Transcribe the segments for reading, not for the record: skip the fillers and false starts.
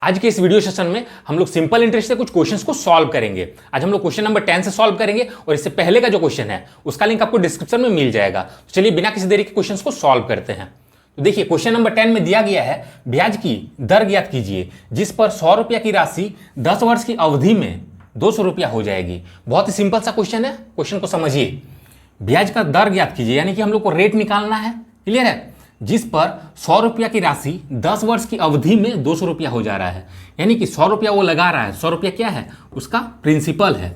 आज के इस वीडियो सेशन में हम लोग सिंपल इंटरेस्ट से कुछ क्वेश्चंस को सॉल्व करेंगे। आज हम लोग क्वेश्चन नंबर 10 से सॉल्व करेंगे और इससे पहले का जो क्वेश्चन है उसका लिंक आपको डिस्क्रिप्शन में मिल जाएगा। तो चलिए बिना किसी देरी के क्वेश्चंस को सॉल्व करते हैं। तो देखिए क्वेश्चन नंबर 10 में दिया गया है, ब्याज की दर ज्ञात कीजिए जिस पर 100 रुपया की राशि 10 वर्ष की अवधि में 200 रुपया हो जाएगी। बहुत ही सिंपल सा क्वेश्चन है, क्वेश्चन को समझिए। ब्याज का दर ज्ञात कीजिए यानी कि हम लोग को रेट निकालना है, क्लियर है, जिस पर 100 रुपया की राशि 10 वर्ष की अवधि में 200 रुपया हो जा रहा है। यानी कि 100 रुपया वो लगा रहा है, 100 रुपया क्या है, उसका प्रिंसिपल है,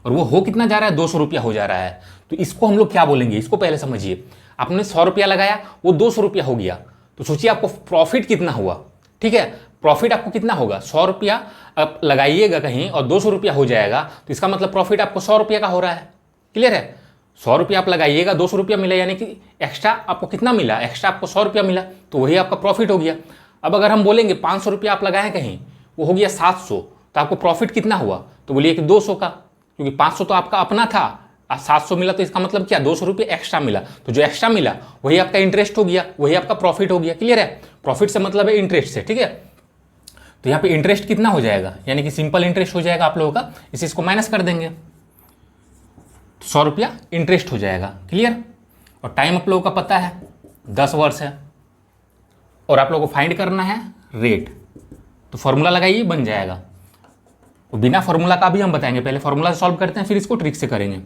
और वो हो कितना जा रहा है, 200 रुपया हो जा रहा है। तो इसको हम लोग क्या बोलेंगे, इसको पहले समझिए। आपने 100 रुपया लगाया, वो 200 रुपया हो गया, तो सोचिए आपको प्रॉफिट कितना हुआ। ठीक है, प्रॉफिट आपको कितना होगा, 100 रुपया आप लगाइएगा कहीं और 200 रुपया हो जाएगा, तो इसका मतलब प्रॉफिट आपको 100 रुपया का हो रहा है। क्लियर है, 100 रुपया आप लगाइएगा, 200 रुपया मिला, यानी कि एक्स्ट्रा आपको कितना मिला, एक्स्ट्रा आपको 100 रुपया मिला, तो वही आपका प्रॉफिट हो गया। अब अगर हम बोलेंगे 500 रुपया आप लगाएं कहीं, वो हो गया 700, तो आपको प्रॉफिट कितना हुआ, तो बोलिए कि 200 का, क्योंकि 500 तो आपका अपना था, 700 मिला, तो इसका मतलब क्या, 200 रुपये एक्स्ट्रा मिला। तो जो एक्स्ट्रा मिला वही आपका इंटरेस्ट हो गया, वही आपका प्रॉफिट हो गया। क्लियर है, प्रॉफिट से मतलब है इंटरेस्ट से। ठीक है, तो यहाँ पे इंटरेस्ट कितना हो जाएगा, यानी कि सिंपल इंटरेस्ट हो जाएगा आप लोगों का, इसको माइनस कर देंगे, 100 रुपया इंटरेस्ट हो जाएगा। क्लियर, और टाइम आप लोगों का पता है 10 वर्ष है, और आप लोगों को फाइंड करना है रेट। तो फॉर्मूला लगाइए, बन जाएगा। तो बिना फॉर्मूला का भी हम बताएंगे, पहले फॉर्मूला से सॉल्व करते हैं, फिर इसको ट्रिक से करेंगे।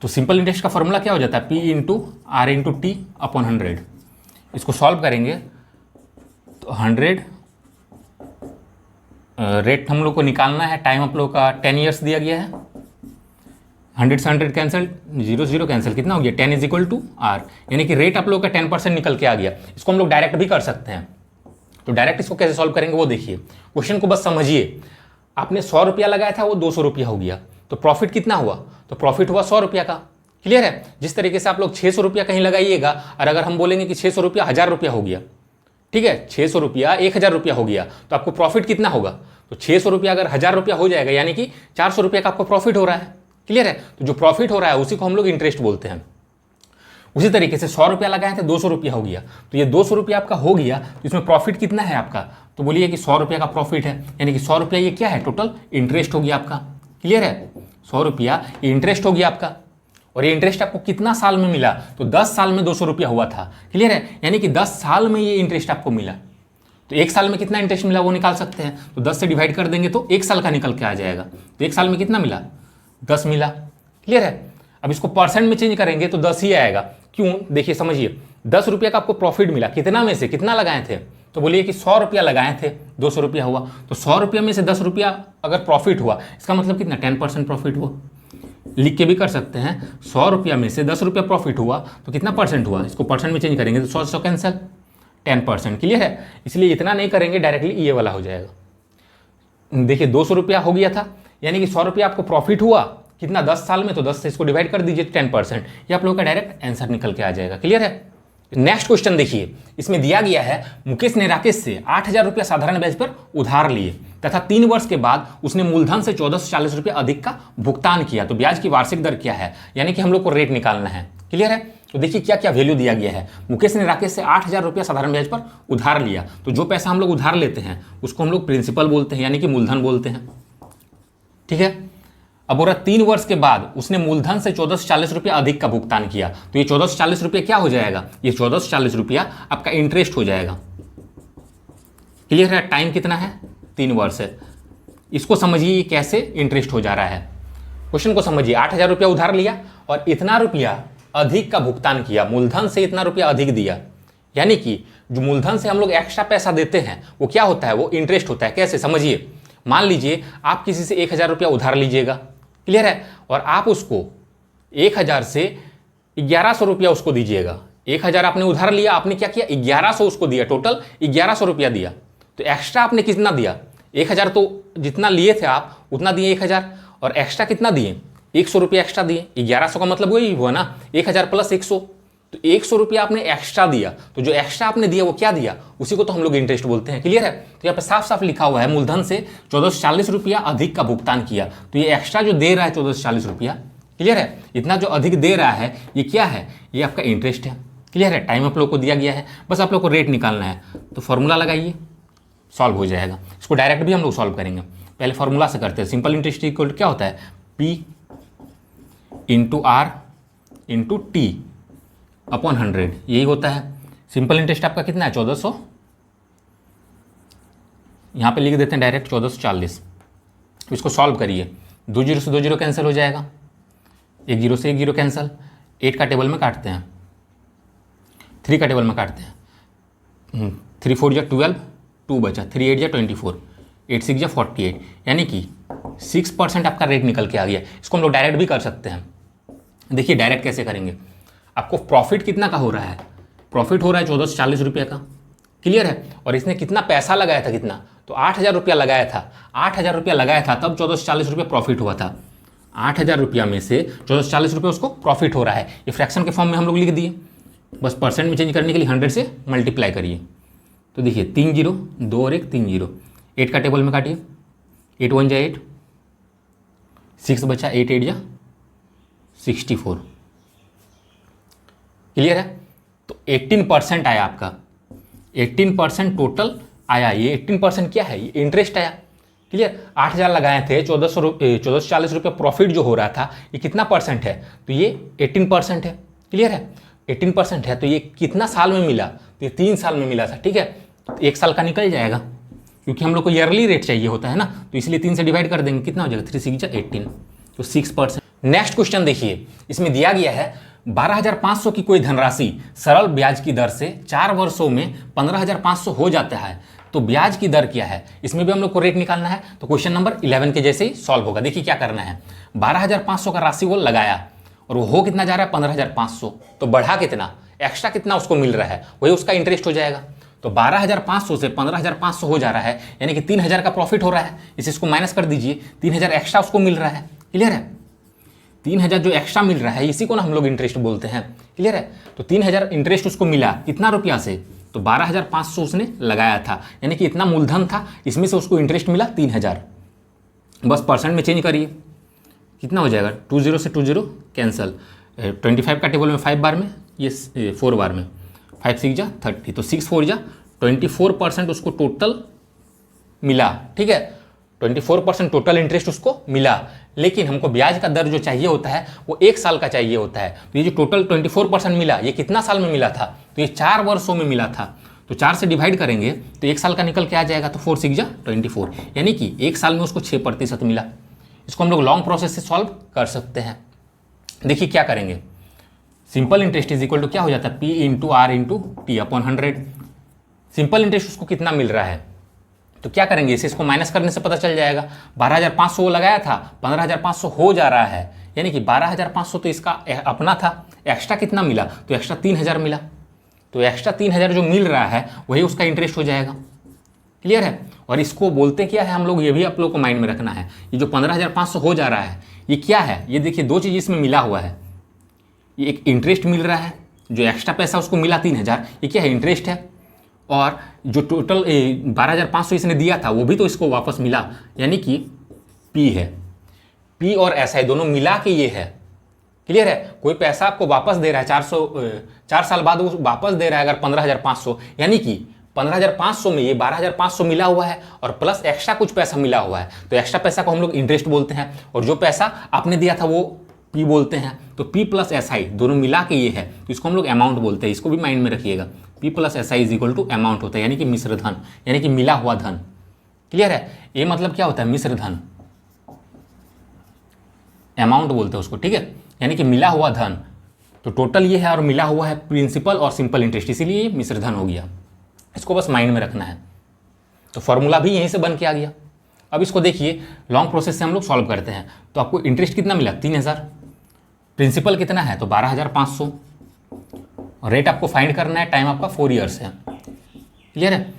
तो सिंपल इंटरेस्ट का फॉर्मूला क्या हो जाता है, P into R into T upon 100। इसको सॉल्व करेंगे तो 100 रेट हम लोग को निकालना है। टाइम आप लोग का 10 ईयर्स दिया गया है। 100 से 100 कैंसिल, 0 0 कैंसिल, कितना हो गया, 10 इज इक्वल टू आर, यानी कि रेट आप लोग का 10% निकल के आ गया। इसको हम लोग डायरेक्ट भी कर सकते हैं। तो डायरेक्ट इसको कैसे सॉल्व करेंगे वो देखिए, क्वेश्चन को बस समझिए। आपने 100 रुपया लगाया था, वो 200 रुपया हो गया, तो प्रॉफिट कितना हुआ, तो प्रॉफिट हुआ 100 रुपया का। क्लियर है, जिस तरीके से आप लोग 600 रुपया कहीं लगाइएगा, और अगर हम बोलेंगे कि 600 रुपया 1000 रुपया हो गया, ठीक है, 600 रुपया 1000 रुपया हो गया, तो आपको प्रॉफिट कितना होगा, तो 600 रुपया अगर 1000 रुपया हो जाएगा, यानी कि 400 रुपया का आपको प्रॉफिट हो रहा है। क्लियर है, तो जो प्रॉफिट हो रहा है उसी को हम लोग इंटरेस्ट बोलते हैं। उसी तरीके से 100 रुपया लगाए थे, 200 रुपया हो गया, तो ये 200 रुपया आपका हो गया, तो इसमें प्रॉफिट कितना है आपका, तो बोलिए कि 100 रुपया का प्रॉफिट है, यानी कि 100 रुपया ये क्या है, टोटल इंटरेस्ट हो गया आपका। क्लियर है, 100 रुपया ये इंटरेस्ट हो गया आपका, और ये इंटरेस्ट आपको कितना साल में मिला, तो 10 साल में 200 रुपया हुआ था। क्लियर है, यानी कि 10 साल में ये इंटरेस्ट आपको मिला। तो एक साल में कितना इंटरेस्ट मिला वो निकाल सकते हैं, तो 10 से डिवाइड कर देंगे तो एक साल का निकल के आ जाएगा। तो एक साल में कितना मिला, 10 मिला। क्लियर है, अब इसको परसेंट में चेंज करेंगे तो 10 ही आएगा। क्यों, देखिए समझिए, 10 रुपया का आपको प्रॉफिट मिला, कितना में से, कितना लगाए थे, तो बोलिए कि 100 रुपया लगाए थे, 200 रुपया हुआ, तो 100 रुपया में से 10 रुपया अगर प्रॉफिट हुआ, इसका मतलब कितना, 10% प्रॉफिट हुआ। लिख के भी कर सकते हैं, 100 रुपया में से 10 रुपया प्रॉफिट हुआ तो कितना परसेंट हुआ, इसको परसेंट में चेंज करेंगे तो 100 कैंसिल, 10%। क्लियर है, इसलिए इतना नहीं करेंगे, डायरेक्टली ये वाला हो जाएगा। देखिए 200 रुपया हो गया था, यानी कि 100 रुपया आपको प्रॉफिट हुआ कितना, 10 साल में, तो 10 से इसको डिवाइड कर दीजिए 10%, ये आप लोगों का डायरेक्ट आंसर निकल के आ जाएगा। क्लियर है, नेक्स्ट क्वेश्चन देखिए, इसमें दिया गया है, मुकेश ने राकेश से 8000 रुपया साधारण ब्याज पर उधार लिए तथा 3 वर्ष के बाद उसने मूलधन से 1440 रुपया अधिक का भुगतान किया, तो ब्याज की वार्षिक दर क्या है, यानी कि हम लोग को रेट निकालना है। क्लियर है, तो देखिए क्या क्या वैल्यू दिया गया है। मुकेश ने राकेश से 8000 रुपया साधारण ब्याज पर उधार लिया, तो जो पैसा हम लोग उधार लेते हैं उसको हम लोग प्रिंसिपल बोलते हैं, यानी कि मूलधन बोलते हैं। ठीक है, अब बोला 3 वर्ष के बाद उसने मूलधन से 1440 रुपया अधिक का भुगतान किया, तो ये 1440 रुपया क्या हो जाएगा, ये 1440 रुपया आपका इंटरेस्ट हो जाएगा। क्लियर है, टाइम कितना है, 3 वर्ष है। इसको समझिए कैसे इंटरेस्ट हो जा रहा है। क्वेश्चन को समझिए, 8000 रुपया उधार लिया और इतना रुपया अधिक का भुगतान किया, मूलधन से इतना रुपया अधिक दिया, यानी कि जो मूलधन से हम लोग एक्स्ट्रा पैसा देते हैं वो क्या होता है, वो इंटरेस्ट होता है। कैसे, समझिए, मान लीजिए आप किसी से 1000 रुपया उधार लीजिएगा, क्लियर है, और आप उसको 1000 से 1100 रुपया उसको दीजिएगा। 1000 आपने उधार लिया, आपने क्या किया, 1100 उसको दिया, टोटल 1100 रुपया दिया, तो एक्स्ट्रा आपने कितना दिया, 1000 तो जितना लिए थे आप उतना दिए 1000, और एक्स्ट्रा कितना दिए, 100 रुपया एक्स्ट्रा दिए। 1100 का मतलब वही हुआ ना, 1000 प्लस 100, तो 100 रुपया आपने एक्स्ट्रा दिया, तो जो एक्स्ट्रा आपने दिया वो क्या दिया, उसी को तो हम लोग इंटरेस्ट बोलते हैं। क्लियर है, तो यहाँ पे साफ साफ लिखा हुआ है, मूलधन से 1440 रुपया अधिक का भुगतान किया, तो ये एक्स्ट्रा जो दे रहा है 1440 रुपया, क्लियर है, इतना जो अधिक दे रहा है ये क्या है, ये आपका इंटरेस्ट है। क्लियर है, टाइम आप लोग को दिया गया है, बस आप लोग को रेट निकालना है। तो फॉर्मूला लगाइए, सॉल्व हो जाएगा। इसको डायरेक्ट भी हम लोग सॉल्व करेंगे, पहले फॉर्मूला से करते हैं। सिंपल इंटरेस्ट इक्वल टू क्या होता है, P into R into T upon 100, यही होता है। सिंपल इंटरेस्ट आपका कितना है 1400, यहाँ पे लिख देते हैं डायरेक्ट 1440। इसको सॉल्व करिए, 2 जीरो से 2 जीरो कैंसिल हो जाएगा, 1 जीरो से 1 जीरो कैंसिल, 8 का टेबल में काटते हैं, 3 का टेबल में काटते हैं, 3 4 जा 12, 2 बचा, 3 8 जा 24, 8 6 जा 48, यानी कि 6% आपका रेट निकल के आ गया। इसको हम लोग डायरेक्ट भी कर सकते हैं। देखिए डायरेक्ट कैसे करेंगे, आपको प्रॉफिट कितना का हो रहा है, प्रॉफिट हो रहा है 1440 रुपये का, क्लियर है। और इसने कितना पैसा लगाया था, कितना, तो 8000 रुपया लगाया था, 8000 रुपया लगाया था, तब 1440 रुपये प्रॉफिट हुआ था। 8000 रुपया में से 1440 रुपये उसको प्रॉफिट हो रहा है। ये फ्रैक्शन के फॉर्म में हम लोग लिख दिए, बस परसेंट में चेंज करने के लिए 100 से मल्टीप्लाई करिए। तो देखिए 3 जीरो, 2 और 1 3 जीरो, 8 का टेबल में काटिए, 8 1 जा 8, 6 बचा, 8 8 जा 64, क्लियर है। तो 18% आया आपका, 18% टोटल आया। ये 18% क्या है, ये इंटरेस्ट आया, क्लियर। 8000 लगाए थे, 1440 रुपये प्रॉफिट जो हो रहा था, ये कितना परसेंट है, तो ये 18% है, क्लियर है। 18% है, तो ये कितना साल में मिला, तो ये 3 साल में मिला था, ठीक है। तो 1 साल का निकल जाएगा, क्योंकि हम लोग को ईयरली रेट चाहिए होता है ना, तो इसलिए 3 से डिवाइड कर देंगे, कितना हो जाएगा, 3 6 जा 18, तो 6%। नेक्स्ट क्वेश्चन देखिए, इसमें दिया गया है 12500 की कोई धनराशि सरल ब्याज की दर से 4 वर्षों में 15500 हो जाता है, तो ब्याज की दर क्या है, इसमें भी हम लोग को रेट निकालना है। तो क्वेश्चन नंबर 11 के जैसे ही सॉल्व होगा। देखिए क्या करना है, 12500 का राशि वो लगाया और वो हो कितना जा रहा है 15500, तो बढ़ा कितना, एक्स्ट्रा कितना उसको मिल रहा है, वही उसका इंटरेस्ट हो जाएगा। तो 12500 से 15500 हो जा रहा है, यानी कि 3000 का प्रॉफिट हो रहा है। इसको माइनस कर दीजिए, 3000 एक्स्ट्रा उसको मिल रहा है, क्लियर है। 3000 जो एक्स्ट्रा मिल रहा है, इसी को ना हम लोग इंटरेस्ट बोलते हैं, क्लियर है। तो 3000 इंटरेस्ट उसको मिला कितना रुपया से, तो 12500 उसने लगाया था, यानी कि इतना मूलधन था, इसमें से उसको इंटरेस्ट मिला 3000। बस परसेंट में चेंज करिए, कितना हो जाएगा, 2 जीरो से 2 जीरो कैंसल, 25 का टेबल में 5 बार में, ये 4 बार में, 5 6 जा 30, तो 6 4 जा 24% उसको टोटल मिला, ठीक है। 24% टोटल इंटरेस्ट उसको मिला, लेकिन हमको ब्याज का दर जो चाहिए होता है वो 1 साल का चाहिए होता है। तो ये जो टोटल 24% मिला, ये कितना साल में मिला था, तो ये 4 वर्षों में मिला था। तो 4 से डिवाइड करेंगे तो 1 साल का निकल के आ जाएगा, तो 4 6 जा 24, यानी कि 1 साल में उसको 6% मिला। इसको हम लोग लॉन्ग प्रोसेस से सॉल्व कर सकते हैं। देखिए क्या करेंगे, simple interest is equal to क्या हो जाता है, P into R into T upon 100। Simple interest उसको कितना मिल रहा है, तो क्या करेंगे, इसे इसको माइनस करने से पता चल जाएगा। 12500 वो लगाया था, 15500 हो जा रहा है, यानी कि 12500 तो इसका अपना था, एक्स्ट्रा कितना मिला, तो एक्स्ट्रा 3000 मिला। तो एक्स्ट्रा 3000 जो मिल रहा है वही उसका इंटरेस्ट हो जाएगा, क्लियर है। और इसको बोलते क्या है हम लोग, ये भी आप लोग को माइंड में रखना है। ये जो 15500 हो जा रहा है, ये क्या है, ये देखिए 2 चीज़ इसमें मिला हुआ है। ये एक इंटरेस्ट मिल रहा है, जो एक्स्ट्रा पैसा उसको मिला 3000, ये क्या है, इंटरेस्ट है। और जो टोटल 12500 इसने दिया था वो भी तो इसको वापस मिला, यानी कि P है। P और SI दोनों मिला के ये है, क्लियर है। कोई पैसा आपको वापस दे रहा है 4 साल बाद वो वापस दे रहा है अगर 15500, यानी कि 15500 में ये 12500 मिला हुआ है और प्लस एक्स्ट्रा कुछ पैसा मिला हुआ है। तो एक्स्ट्रा पैसा को हम लोग इंटरेस्ट बोलते हैं, और जो पैसा आपने दिया था वो P बोलते हैं। तो P प्लस SI दोनों मिला के ये है, तो इसको हम लोग अमाउंट बोलते हैं। इसको भी माइंड में रखिएगा, P plus SI is equal to amount होता है, यानी कि मिश्र धन, यानी कि मिला हुआ धन, क्लियर है। ये मतलब क्या होता है, मिश्र धन, अमाउंट बोलते हैं उसको, ठीक है, यानी कि मिला हुआ धन। तो टोटल ये है और मिला हुआ है प्रिंसिपल और सिंपल इंटरेस्ट, इसीलिए ये मिश्र धन हो गया। इसको बस माइंड में रखना है। तो फॉर्मूला भी यहीं से बन के आ गया। अब इसको देखिए लॉन्ग प्रोसेस से हम लोग सॉल्व करते हैं। तो आपको इंटरेस्ट कितना मिला 3000, प्रिंसिपल कितना है तो 12500, रेट आपको फाइंड करना है, टाइम आपका 4 ईयर्स है, क्लियर है।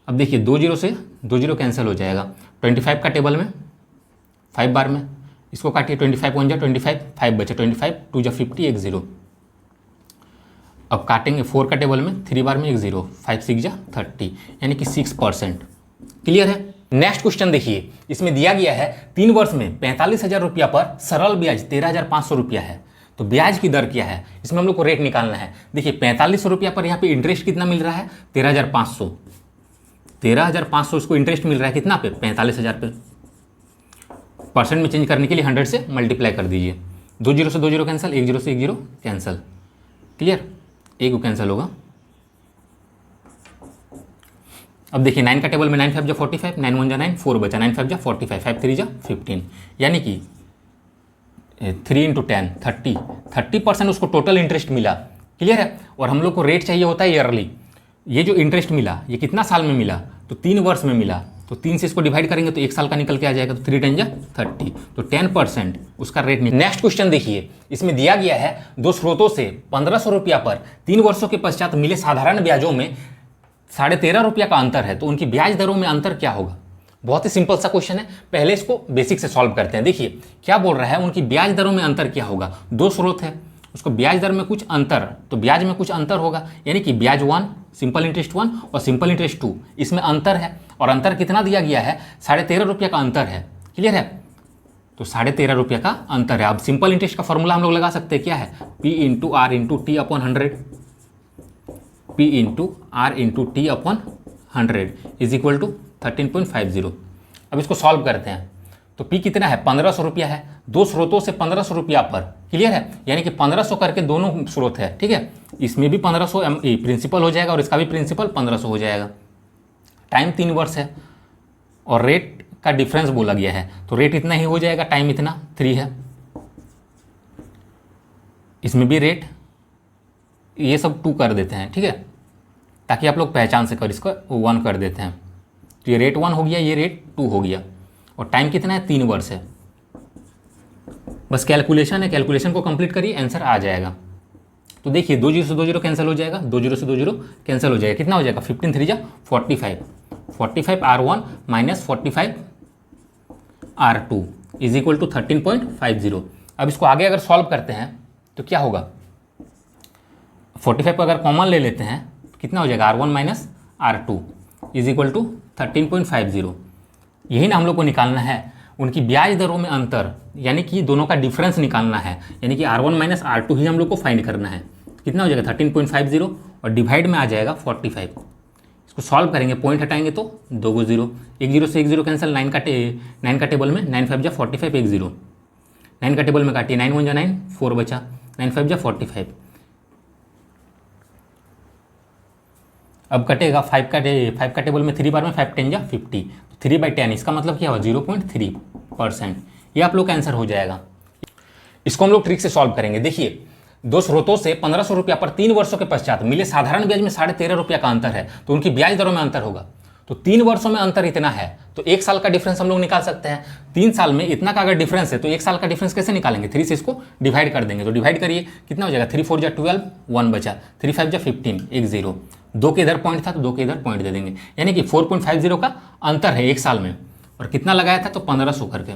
अब देखिए 2 जीरो से 2 जीरो कैंसिल हो जाएगा, 25 का टेबल में 5 बार में, इसको काटिए, 25 1 जा 25, 5 बचा, 25 2 जा 50, 1 0। अब काटेंगे 4 का टेबल में 3 बार में 1 0, 5 6 जा 30, यानी कि 6%, क्लियर है। नेक्स्ट क्वेश्चन देखिए, इसमें दिया गया है 3 वर्ष में 45,000 रुपया पर सरल ब्याज 13,500 रुपया है, तो ब्याज की दर क्या है, इसमें हम लोग को रेट निकालना है। देखिए 4500 रुपया पर यहाँ पे इंटरेस्ट कितना मिल रहा है 13,500, 13,500 उसको इंटरेस्ट मिल रहा है कितना पे, 45,000 पे। परसेंट में चेंज करने के लिए 100 से मल्टीप्लाई कर दीजिए, 2 जीरो से 2 जीरो कैंसिल, 1 जीरो से 1 जीरो कैंसिल, क्लियर, एक को कैंसिल होगा। अब देखिए 9 का टेबल में 9 5 जा 45, 9 1 जा 9, 4 बचा, 9 5 जा 45, 5 3 जा 15, यानी कि 3 × 10 30% उसको टोटल इंटरेस्ट मिला, क्लियर है। और हम लोग को रेट चाहिए होता है ईयरली। ये जो इंटरेस्ट मिला ये कितना साल में मिला, तो 3 वर्ष में मिला, तो 3 से इसको डिवाइड करेंगे तो 1 साल का निकल के आ जाएगा, तो 3 10 जा 30, तो 10% उसका रेट निकल। नेक्स्ट क्वेश्चन देखिए, इसमें दिया गया है दो स्रोतों से 1500 रुपया पर 3 वर्षों के पश्चात मिले साधारण ब्याजों में 13.5 रुपया का अंतर है, तो उनकी ब्याज दरों में अंतर क्या होगा। बहुत ही सिंपल सा क्वेश्चन है, पहले इसको बेसिक से सॉल्व करते हैं। देखिए क्या बोल रहा है, उनकी ब्याज दरों में अंतर क्या होगा। दो स्रोत है, उसको ब्याज दर में कुछ अंतर, तो ब्याज में कुछ अंतर होगा, यानी कि ब्याज 1 सिंपल इंटरेस्ट 1 और सिंपल इंटरेस्ट 2, इसमें अंतर है। और अंतर कितना दिया गया है, 13.5 रुपया का अंतर है, क्लियर है। तो 13.5 रुपया का अंतर है। अब सिंपल इंटरेस्ट का फॉर्मूला हम लोग लगा सकते हैं, क्या है, P × R × T upon 100, P × R × T upon 100 is equal to 13.50। अब इसको सॉल्व करते हैं, तो P कितना है, 1500 रुपया है, दो स्रोतों से 1500 रुपया पर, क्लियर है, यानी कि 1500 करके दोनों स्रोत है, ठीक है। इसमें भी 1500 प्रिंसिपल हो जाएगा और इसका भी प्रिंसिपल 1500 हो जाएगा। टाइम 3 वर्ष है और रेट का डिफरेंस बोला गया है, तो रेट इतना ही हो जाएगा, टाइम इतना 3 है। इसमें भी रेट ये सब 2 कर देते हैं, ठीक है, ताकि आप लोग पहचान से कर, इसको 1 कर देते हैं, तो ये रेट 1 हो गया, ये रेट 2 हो गया, और टाइम कितना है, 3 वर्ष है। बस कैलकुलेशन है, कैलकुलेशन को कंप्लीट करिए, आंसर आ जाएगा। तो देखिए 2 जीरो से 2 जीरो कैंसिल हो जाएगा, 2 जीरो से 2 जीरो कैंसिल हो जाएगा, कितना हो जाएगा, 15 3 जा 45, 45 R1 minus 45 R2 is equal to 13.50। अब इसको आगे अगर सॉल्व करते हैं तो क्या होगा, 45 को अगर कॉमन ले लेते हैं तो कितना हो जाएगा, R1 minus R2 is equal to 13.50। यही ना हम लोग को निकालना है, उनकी ब्याज दरों में अंतर, यानी कि दोनों का डिफरेंस निकालना है, यानी कि R1 माइनस R2 ही हम लोग को फाइंड करना है। कितना हो जाएगा, 13.50 और डिवाइड में आ जाएगा 45। इसको सॉल्व करेंगे, पॉइंट हटाएंगे तो 2 को 0, 1 जीरो से 1 जीरो कैंसिल, 9 का टेबल में 9 5 जा 45, 1 0, 9 का टेबल में काटिए, 9 1 जा 9, 4 बचा, 9 5 जा 45। अब कटेगा 5 का टेबल में 3 बार में 5 10 जा 50, 3/10, इसका मतलब क्या हुआ, 0.3%। ये आप लोग का आंसर हो जाएगा। इसको हम लोग ट्रिक से सॉल्व करेंगे। देखिए दो स्रोतों से 1500 रुपया पर 3 वर्षों के पश्चात मिले साधारण ब्याज में 13.5 रुपया का अंतर है, तो उनकी ब्याज दरों में अंतर होगा। तो 3 वर्षों में अंतर इतना है, तो 1 साल का डिफरेंस हम लोग निकाल सकते हैं। 3 साल में इतना का अगर डिफरेंस है तो 1 साल का डिफरेंस कैसे निकालेंगे, 3 से इसको डिवाइड कर देंगे, तो डिवाइड करिए, कितना हो जाएगा, 3 4 जा 12, 1 बचा, 3 5 जा 15, 1 0, 2 के इधर पॉइंट था तो 2 के इधर पॉइंट दे देंगे, यानी कि 4.50 का अंतर है 1 साल में। और कितना लगाया था, तो 1500 करके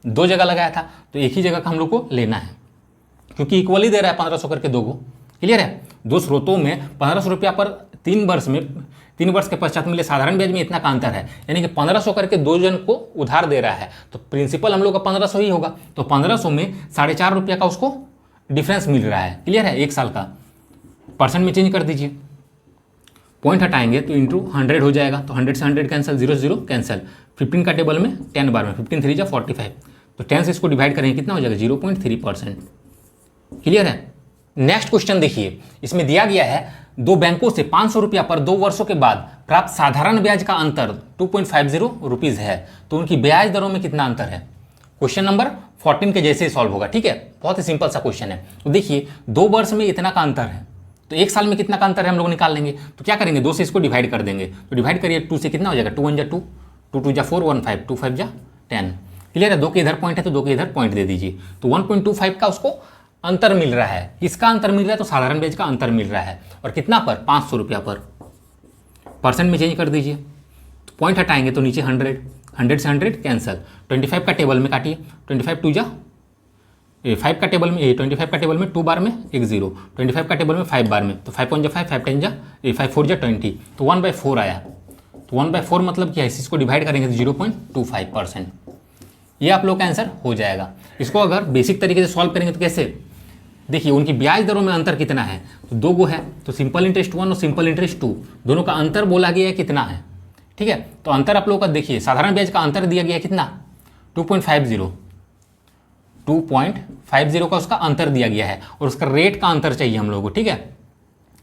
2 जगह लगाया था, तो एक ही जगह का हम लोग को लेना है, क्योंकि इक्वली दे रहा है 1500 करके 2 को, क्लियर है। दो स्रोतों में 1500 रुपया पर 3 वर्ष के पश्चात मिले साधारण ब्याज में इतना का अंतर है, यानी कि 1500 करके 2 जन को उधार दे रहा है, तो प्रिंसिपल हम लोग का 1500 ही होगा, तो 1500 में 4.5 रुपया का उसको डिफरेंस मिल रहा है, क्लियर है, 1 साल का। परसेंट में चेंज कर दीजिए, पॉइंट हटाएंगे तो इंटू 100 हो जाएगा, तो 100 से 100 कैंसिल, 0 0 कैंसिल, 15 का टेबल में 10 बार में 15 3 जा 45, तो 10 से इसको डिवाइड करेंगे, कितना हो जाएगा, 0.3%, क्लियर है। नेक्स्ट क्वेश्चन देखिए, इसमें दिया गया है दो बैंकों से 500 रुपया पर 2 वर्षों के बाद प्राप्त साधारण ब्याज का अंतर 2.50 रुपीज़ है, तो उनकी ब्याज दरों में कितना अंतर है। क्वेश्चन नंबर 14 के जैसे ही सॉल्व होगा, ठीक है, बहुत ही सिंपल सा क्वेश्चन है। तो देखिए 2 वर्ष में इतना का अंतर है, तो 1 साल में कितना का अंतर है हम लोग निकाल लेंगे, तो क्या करेंगे, 2 से इसको डिवाइड कर देंगे, तो डिवाइड करिए, 2 से कितना हो जाएगा, 2 1 जा 2, 2 2 जा 4, 1 5, 2 5 जा 10, क्लियर है। 2 के इधर पॉइंट है तो 2 के इधर पॉइंट दे दीजिए, तो 1.25 का उसको अंतर मिल रहा है, किसका अंतर मिल रहा है, तो साधारण ब्याज का अंतर मिल रहा है, और कितना पर, 500 रुपया पर। परसेंट में चेंज कर दीजिए, तो पॉइंट हटाएंगे तो नीचे 100, 100 से 100 कैंसिल, 25 का टेबल में काटिए, 25 2 जा 5 का टेबल में 25 का टेबल में 2 बार में 1 0, 25 का टेबल में 5 बार में, तो 5 1 जा 5, 5 10 जा 5 4 जा 20, तो 1/4 आया, तो 1/4 मतलब क्या है, इसको डिवाइड करेंगे तो 0.25%। ये आप लोग का आंसर हो जाएगा। इसको अगर बेसिक तरीके से सॉल्व करेंगे तो कैसे, देखिए उनकी ब्याज दरों में अंतर कितना है, तो 2 गो है, तो सिंपल इंटरेस्ट 1 और सिंपल इंटरेस्ट 2 दोनों का अंतर बोला गया है कितना है, ठीक है। तो अंतर आप लोगों का देखिए, साधारण ब्याज का अंतर दिया गया है कितना, 2.50 का उसका अंतर दिया गया है, और उसका रेट का अंतर चाहिए हम लोगों को, ठीक है।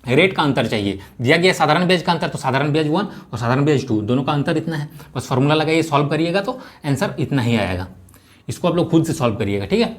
रेट का अंतर चाहिए, दिया गया साधारण ब्याज का अंतर, तो साधारण ब्याज 1 और साधारण ब्याज 2 दोनों का अंतर इतना है। बस फॉर्मूला लगाइए, सॉल्व करिएगा तो आंसर इतना ही आएगा। इसको आप लोग खुद से सॉल्व करिएगा, ठीक है।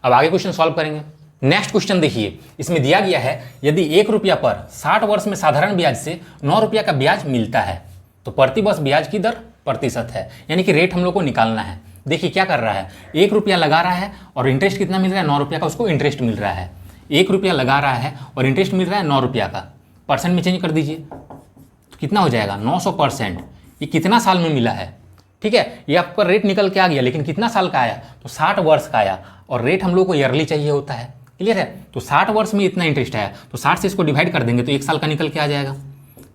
अब आगे क्वेश्चन सॉल्व करेंगे। नेक्स्ट क्वेश्चन देखिए, इसमें दिया गया है यदि 1 रुपया पर 60 वर्ष में साधारण ब्याज से 9 रुपया का ब्याज मिलता है तो प्रति वर्ष ब्याज की दर प्रतिशत है, यानी कि रेट हम लोग को निकालना है। देखिए क्या कर रहा है, 1 रुपया लगा रहा है और इंटरेस्ट कितना मिल रहा है, 9 रुपया का उसको इंटरेस्ट मिल रहा है। 1 रुपया लगा रहा है और इंटरेस्ट मिल रहा है 9 रुपया का, परसेंट में चेंज कर दीजिए तो कितना हो जाएगा, 900%। ये कितना साल में मिला है, ठीक है। ये आपका रेट निकल के आ गया, लेकिन कितना साल का आया, तो 60 वर्ष का आया, और रेट हम लोग को ईयरली चाहिए होता है, क्लियर है। तो 60 वर्ष में इतना इंटरेस्ट आया, तो 60 से इसको डिवाइड कर देंगे तो 1 साल का निकल के आ जाएगा।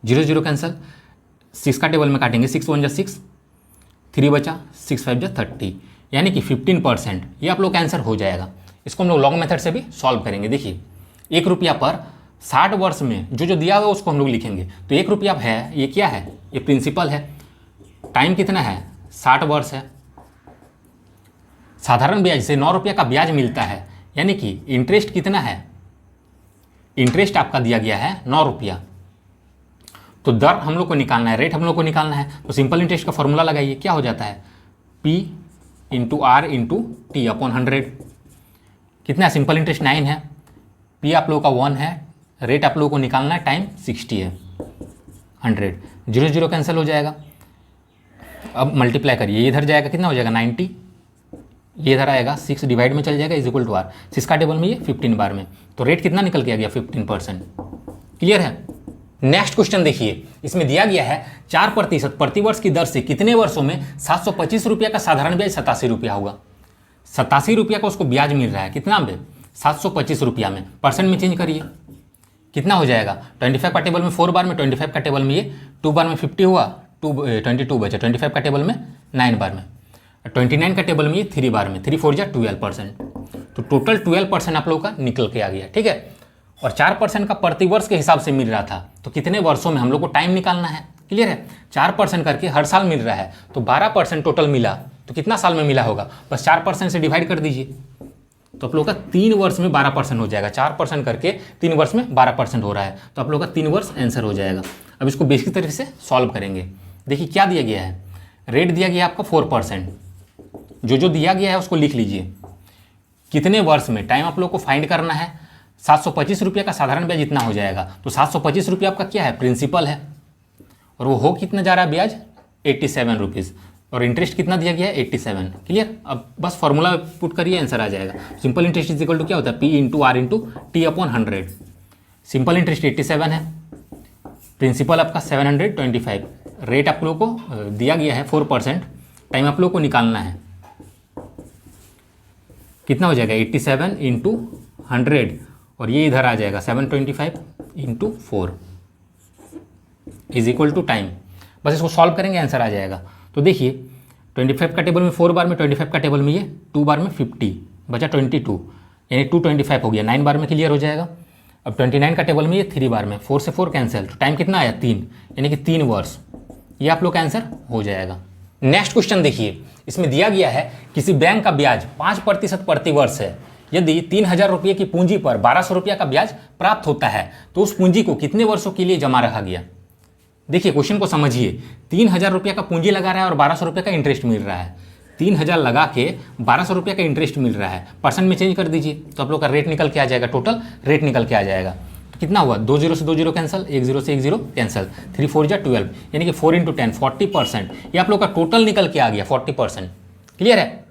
0 0 कैंसिल, 6 का टेबल में काटेंगे, 6 1 जा 6, 3 बचा, 6 5 जा 30, यानी कि 15%। ये आप लोग का आंसर हो जाएगा। इसको हम लोग लॉन्ग मेथड से भी सॉल्व करेंगे। देखिए 1 रुपया पर 60 वर्ष में जो दिया हुआ उसको हम लोग लिखेंगे। तो 1 रुपया है, ये क्या है, ये प्रिंसिपल है, टाइम कितना है, 60 वर्ष है। साधारण ब्याज से 9 रुपया का ब्याज मिलता है, यानी कि इंटरेस्ट कितना है, इंटरेस्ट आपका दिया गया है 9 रुपया। तो दर हम लोग को निकालना है, रेट हम लोग को निकालना है। तो सिंपल इंटरेस्ट का फॉर्मूला लगाइए, क्या हो जाता है, P into R into T upon 100। कितना है, सिंपल इंटरेस्ट 9 है, P आप लोगों का 1 है, रेट आप लोगों को निकालना है, टाइम 60 है, 100। 0 0 कैंसिल हो जाएगा। अब मल्टीप्लाई करिए, ये इधर जाएगा, कितना हो जाएगा 90, ये इधर आएगा 6 डिवाइड में चल जाएगा, इज इक्वल टू R। 6 का टेबल में ये 15 बार में, तो रेट कितना निकल के आ गया, 15%। क्लियर है। नेक्स्ट क्वेश्चन देखिए, इसमें दिया गया है 4% प्रतिवर्ष की दर से कितने वर्षों में 725 रुपया का साधारण ब्याज 87 रुपया होगा। 87 रुपया का उसको ब्याज मिल रहा है, कितना में, 725 रुपया में, परसेंट में चेंज करिए कितना हो जाएगा। 25 का टेबल में 4 बार में, 25 का टेबल में ये 2 बार में 50 हुआ, 22 बचा, 25 का टेबल में 9 बार में, 29 का टेबल में ये 3 बार में, 3 4 जा 12%। तो टोटल 12% आप लोगों का निकल के आ गया, ठीक है। और 4% का प्रतिवर्ष के हिसाब से मिल रहा था, तो कितने वर्षों में हम लोग को टाइम निकालना है, क्लियर है। 4% करके हर साल मिल रहा है, तो 12% टोटल मिला, तो कितना साल में मिला होगा, बस 4% से डिवाइड कर दीजिए, तो आप लोग का 3 वर्ष में 12% हो जाएगा। 4% करके 3 वर्ष में 12% हो रहा है, तो आप लोग का 3 वर्ष आंसर हो जाएगा। अब इसको बेसिक तरीके से सॉल्व करेंगे। देखिए क्या दिया गया है, रेट दिया गया है आपका 4%, जो दिया गया है उसको लिख लीजिए। कितने वर्ष में, टाइम आप लोग को फाइंड करना है। 725 रुपया का साधारण ब्याज इतना हो जाएगा, तो 725 रुपया आपका क्या है, प्रिंसिपल है, और वो हो कितना जा रहा है ब्याज, 87 रुपीज़, और इंटरेस्ट कितना दिया गया है, 87। क्लियर। अब बस फॉर्मूला पुट करिए, आंसर आ जाएगा। Simple interest is equal to क्या होता है, P into R into T upon 100। Simple interest 87 है, प्रिंसिपल आपका 725, रेट आप लोग को दिया गया है 4%, टाइम आप लोग को निकालना है, कितना हो जाएगा 87 इंटू 100, और ये इधर आ जाएगा 725 into 4 is equal to time. बस इसको सॉल्व करेंगे, आंसर आ जाएगा। तो देखिए 25 का टेबल में 4 बार में, 25 का टेबल में ये 2 बार में 50 बचा 22, यानी 225 हो गया, 9 बार में क्लियर हो जाएगा। अब 29 का टेबल में ये 3 बार में, 4 से 4 कैंसिल, तो टाइम कितना आया 3, यानी कि 3 वर्ष। ये आप लोग का आंसर हो जाएगा। नेक्स्ट क्वेश्चन देखिए, इसमें दिया गया है किसी बैंक का ब्याज 5% प्रति वर्ष है। यदि 3000 रुपये की पूंजी पर 1200 रुपया का ब्याज प्राप्त होता है तो उस पूंजी को कितने वर्षों के लिए जमा रखा गया। देखिए क्वेश्चन को समझिए, 3000 रुपया का पूंजी लगा रहा है और 1200 रुपये का इंटरेस्ट मिल रहा है। 3000 लगा के 1200 रुपये का इंटरेस्ट मिल रहा है, परसेंट में चेंज कर दीजिए तो आप लोग का रेट निकल के आ जाएगा, टोटल रेट निकल के आ जाएगा। तो कितना हुआ, 2 0 से 2 0 कैंसिल, 1 0 से 1 0 कैंसिल, 3 4 जा 12, यानी कि 4 इंटू 10 40%। ये आप लोग का टोटल निकल के आ गया 40%। क्लियर है।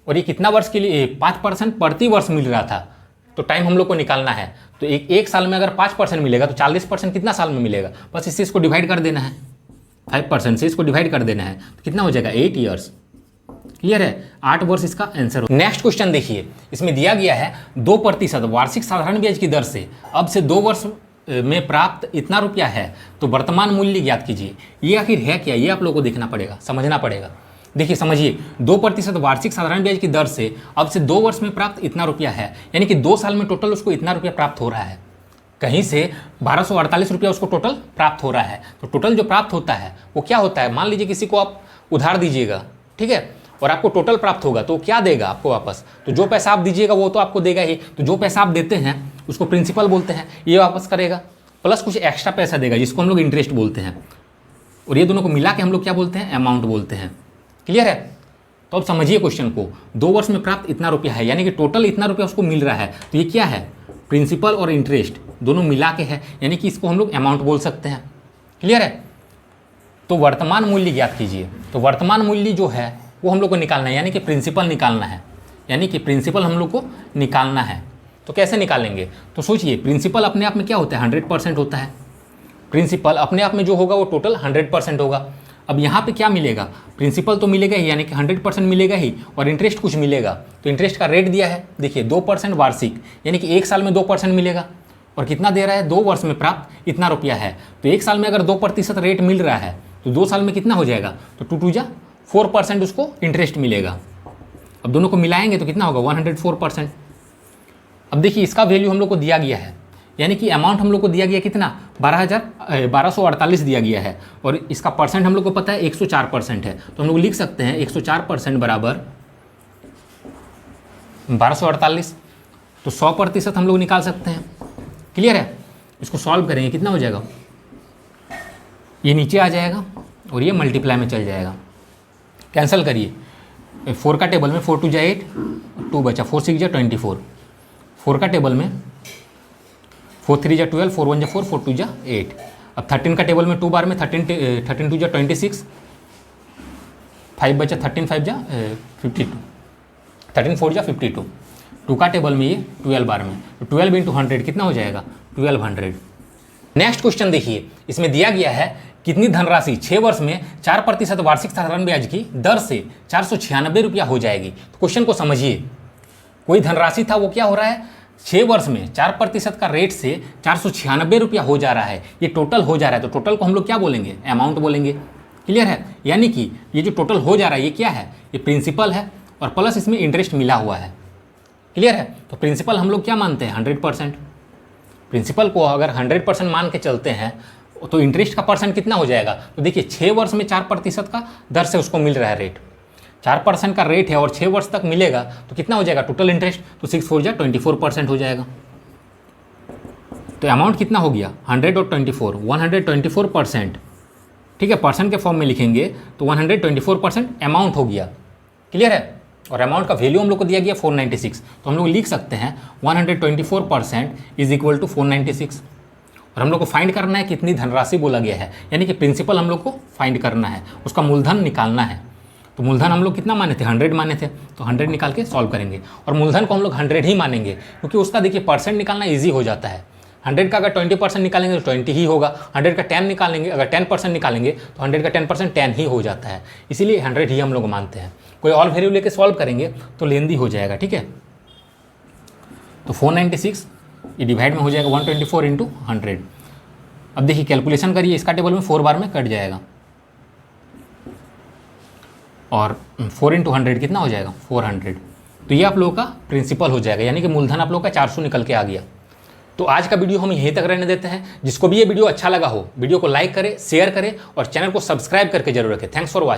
और ये कितना वर्ष के लिए, 5% प्रति वर्ष मिल रहा था, तो टाइम हम लोग को निकालना है। तो एक साल में अगर 5% मिलेगा तो 40% कितना साल में मिलेगा, बस इससे इसको डिवाइड कर देना है, 5% से इसको डिवाइड कर देना है, तो कितना हो जाएगा 8 ईयर्स। क्लियर है, 8 वर्ष इसका आंसर हो। नेक्स्ट क्वेश्चन देखिए, इसमें दिया गया है 2% वार्षिक साधारण ब्याज की दर से अब से 2 वर्ष में प्राप्त इतना रुपया है, तो वर्तमान मूल्य ज्ञात कीजिए। ये आखिर है क्या, ये आप लोगों को देखना पड़ेगा, समझना पड़ेगा। देखिए समझिए, 2% वार्षिक साधारण ब्याज की दर से अब से 2 वर्ष में प्राप्त इतना रुपया है, यानी कि 2 साल में टोटल उसको इतना रुपया प्राप्त हो रहा है। कहीं से 1248 रुपया उसको टोटल प्राप्त हो रहा है। तो टोटल जो प्राप्त होता है वो क्या होता है, मान लीजिए किसी को आप उधार दीजिएगा, ठीक है, और आपको टोटल प्राप्त होगा तो क्या देगा आपको वापस, तो जो पैसा आप दीजिएगा वो तो आपको देगा ही, तो जो पैसा आप देते हैं उसको प्रिंसिपल बोलते हैं, ये वापस करेगा, प्लस कुछ एक्स्ट्रा पैसा देगा जिसको हम लोग इंटरेस्ट बोलते हैं, और ये दोनों को मिला के हम लोग क्या बोलते हैं, अमाउंट बोलते हैं। क्लियर है? तो अब समझिए क्वेश्चन को, 2 वर्ष में प्राप्त इतना रुपया है, यानी कि टोटल इतना रुपया उसको मिल रहा है, तो ये क्या है, प्रिंसिपल और इंटरेस्ट दोनों मिला के है, यानी कि इसको हम लोग अमाउंट बोल सकते हैं। क्लियर है? तो वर्तमान मूल्य ज्ञात कीजिए। तो वर्तमान मूल्य जो है वो हम लोग को निकालना है, यानी कि प्रिंसिपल निकालना है, यानी कि प्रिंसिपल हम लोग को निकालना है। तो कैसे निकालेंगे, तो सोचिए, प्रिंसिपल अपने आप में क्या होता है, 100% होता है। प्रिंसिपल अपने आप में जो होगा वो टोटल 100% होगा। अब यहाँ पे क्या मिलेगा, प्रिंसिपल तो मिलेगा ही, यानी कि 100% मिलेगा ही, और इंटरेस्ट कुछ मिलेगा। तो इंटरेस्ट का रेट दिया है, देखिए 2% वार्षिक, यानी कि 1 साल में 2% मिलेगा, और कितना दे रहा है, 2 वर्ष में प्राप्त इतना रुपया है। तो 1 साल में अगर 2% रेट मिल रहा है तो 2 साल में कितना हो जाएगा, तो 2 2 4% उसको इंटरेस्ट मिलेगा। अब दोनों को मिलाएंगे तो कितना होगा, 104%। अब देखिए इसका वैल्यू हम लोग को दिया गया है, यानी कि अमाउंट हम लोग को दिया गया कितना, 1248 दिया गया है, और इसका परसेंट हम लोग को पता है 104% है। तो हम लोग लिख सकते हैं 104% बराबर 1248, तो 100% हम लोग निकाल सकते हैं। क्लियर है? इसको सॉल्व करेंगे कितना हो जाएगा, ये नीचे आ जाएगा और ये मल्टीप्लाई में चल जाएगा। कैंसिल करिए, 4 का टेबल में 4 2 8, 2 बचा, 4 6 24, 4 का टेबल में 4 3 12, 4 1 4, 4 2 8। अब 13 का टेबल में 2 बार में 13 2 26, 5 बचा, 13 5 52, 13 4 52। 2 का टेबल में ये 12 बार में, तो 12 इंटू 100 कितना हो जाएगा, 1200। नेक्स्ट क्वेश्चन देखिए, इसमें दिया गया है कितनी धनराशि 6 वर्ष में 4% वार्षिक साधारण ब्याज की दर से 496 रुपया हो जाएगी। तो क्वेश्चन को समझिए, कोई धनराशि था वो क्या हो रहा है, 6 वर्ष में 4% का रेट से 496 रुपया हो जा रहा है, ये टोटल हो जा रहा है। तो टोटल को हम लोग क्या बोलेंगे, अमाउंट बोलेंगे। क्लियर है? यानी कि ये जो टोटल हो जा रहा है ये क्या है, ये प्रिंसिपल है, और प्लस इसमें इंटरेस्ट मिला हुआ है। क्लियर है? तो प्रिंसिपल हम लोग क्या मानते हैं, 100%। प्रिंसिपल को अगर 100% मान के चलते हैं तो इंटरेस्ट का परसेंट कितना हो जाएगा, तो देखिए 6 वर्ष में 4% का दर से उसको मिल रहा है रेट, 4% का रेट है और 6 वर्ष तक मिलेगा, तो कितना हो जाएगा टोटल इंटरेस्ट, तो 6 4 24% हो जाएगा। तो अमाउंट कितना हो गया, 100 और 24, 124%। ठीक है, परसेंट के फॉर्म में लिखेंगे तो 124% अमाउंट हो गया। क्लियर है? और अमाउंट का वैल्यू हम लोग को दिया गया 496, तो हम लोग लिख सकते हैं 124% इज इक्वल टू 496। और हम लोग को फाइंड करना है कितनी धनराशि बोला गया है, यानी कि प्रिंसिपल हम लोग को फाइंड करना है, उसका मूलधन निकालना है। तो मूलधन हम लोग कितना माने थे, 100 माने थे, तो 100 निकाल के सॉल्व करेंगे, और मूलधन को हम लोग 100 ही मानेंगे, क्योंकि उसका देखिए परसेंट निकालना ईजी हो जाता है। 100 का अगर 20% निकालेंगे तो 20 ही होगा, 100 का 10 निकालेंगे, अगर 10% निकालेंगे तो 100 का 10% 10 ही हो जाता है, इसीलिए 100 ही हम लोग मानते हैं। कोई और वैल्यू लेके सॉल्व करेंगे तो लेंदी हो जाएगा। ठीक है, तो 496 ये डिवाइड में हो जाएगा 124 इंटू 100। अब देखिए कैलकुलेशन करिए, इसका टेबल में 4 बार में कट जाएगा, और 4 इंटू 100 कितना हो जाएगा, 400। तो ये आप लोगों का प्रिंसिपल हो जाएगा, यानी कि मूलधन आप लोगों का 400 निकल के आ गया। तो आज का वीडियो हम यहीं तक रहने देते हैं। जिसको भी ये वीडियो अच्छा लगा हो, वीडियो को लाइक करें, शेयर करें, और चैनल को सब्सक्राइब करके जरूर रखें। Thanks for watching.